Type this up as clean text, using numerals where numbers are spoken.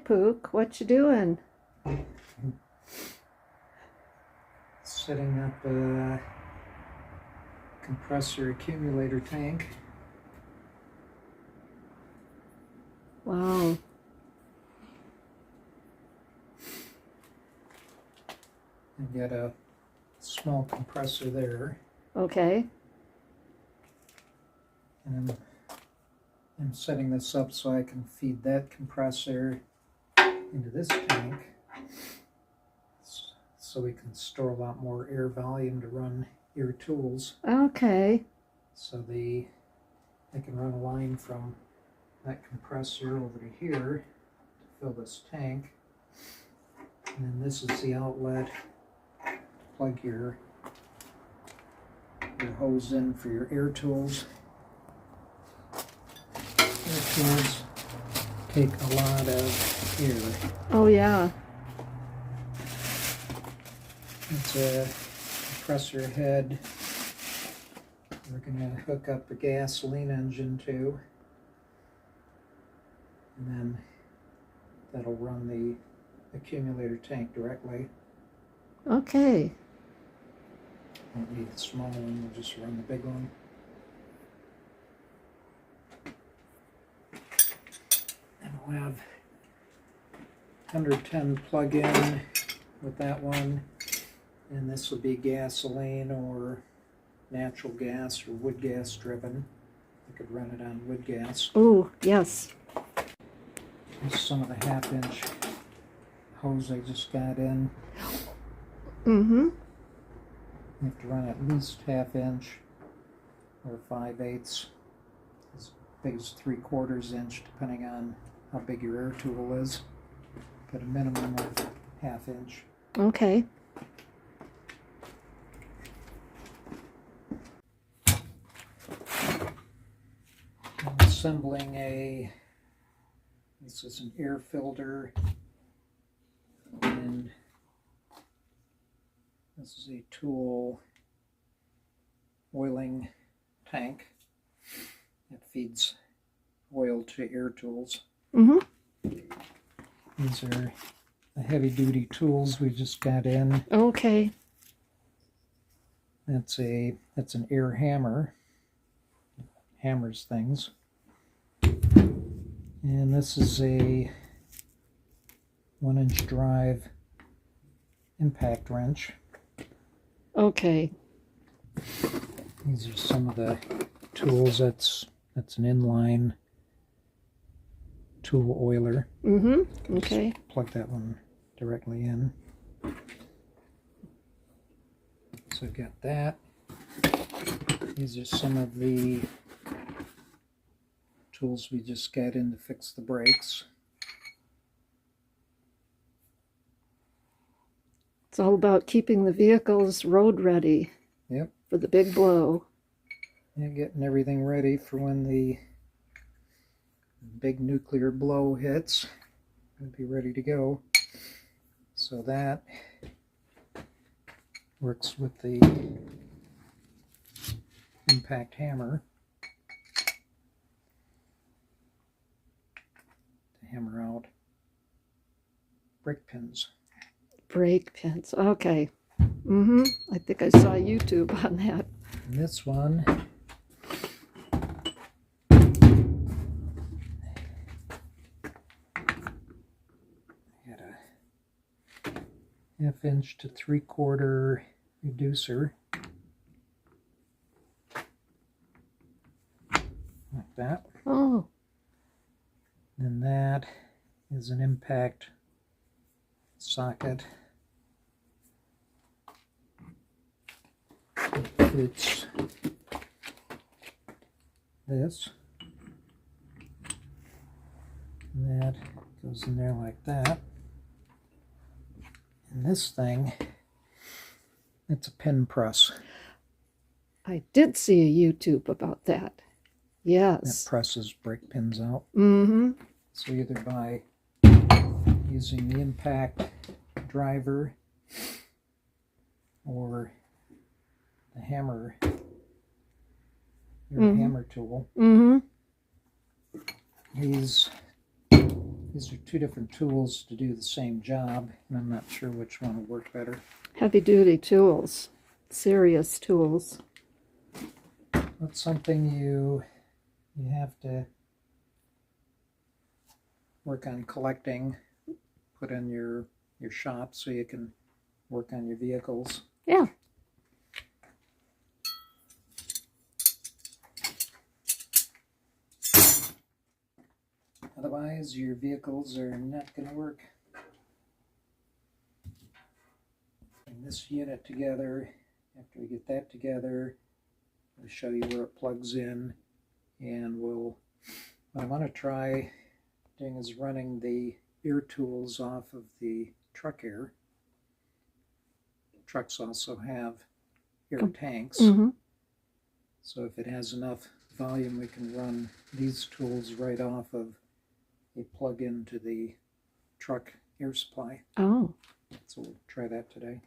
Pook. What you doing? Setting up a compressor accumulator tank. Wow. I've got a small compressor there. Okay. And I'm setting this up so I can feed that compressor into this tank so we can store a lot more air volume to run air tools. Okay. So I can run a line from that compressor over to here to fill this tank. And then this is the outlet to plug your hose in for your air tools. Air tools take a lot of air. Oh, yeah. It's a compressor head we're going to hook up a gasoline engine to, and then that'll run the accumulator tank directly. Okay. Won't need the small one, we'll just run the big one. And we'll have 110 plug-in with that one, and this will be gasoline or natural gas or wood gas driven. I could run it on wood gas. Oh, yes. This is some of the 1/2-inch hose I just got in. Mm-hmm. You have to run at least 1/2 inch or 5/8, as big as 3/4 inch, depending on how big your air tool is, but a minimum of 1/2 inch. Okay. I'm assembling this is an air filter, and this is a tool oiling tank that feeds oil to air tools. Mm-hmm. These are the heavy-duty tools we just got in. Okay. That's an air hammer. Hammers things. And this is a 1-inch drive impact wrench. Okay. These are some of the tools. That's an inline tool oiler. Mm-hmm. Okay. Just plug that one directly in. So I've got that. These are some of the tools we just got in to fix the brakes. It's all about keeping the vehicles road ready. Yep. For the big blow. And getting everything ready for when the big nuclear blow hits. We'll be ready to go. So that works with the impact hammer to hammer out brake pins. Brake pins. Okay. Mm-hmm. I think I saw YouTube on that. And this one had a 1/2 inch to 3/4 reducer, like that. Oh. And that is an impact socket. It's this, and that goes in there like that. And this thing, it's a pin press. I did see a YouTube about that. Yes. That presses brake pins out. Mm-hmm. So either by using the impact driver or the hammer, your hammer tool. Mm-hmm. These These are two different tools to do the same job, and I'm not sure which one will work better. Heavy-duty tools. Serious tools. That's something you have to work on collecting, put in your shop so you can work on your vehicles. Yeah. Otherwise, your vehicles are not going to work. Bring this unit together. After we get that together, I'll show you where it plugs in, and what I want to try doing is running the air tools off of the truck air. Trucks also have air tanks, so if it has enough volume, we can run these tools right off of a plug into the truck air supply. Oh. So we'll try that today.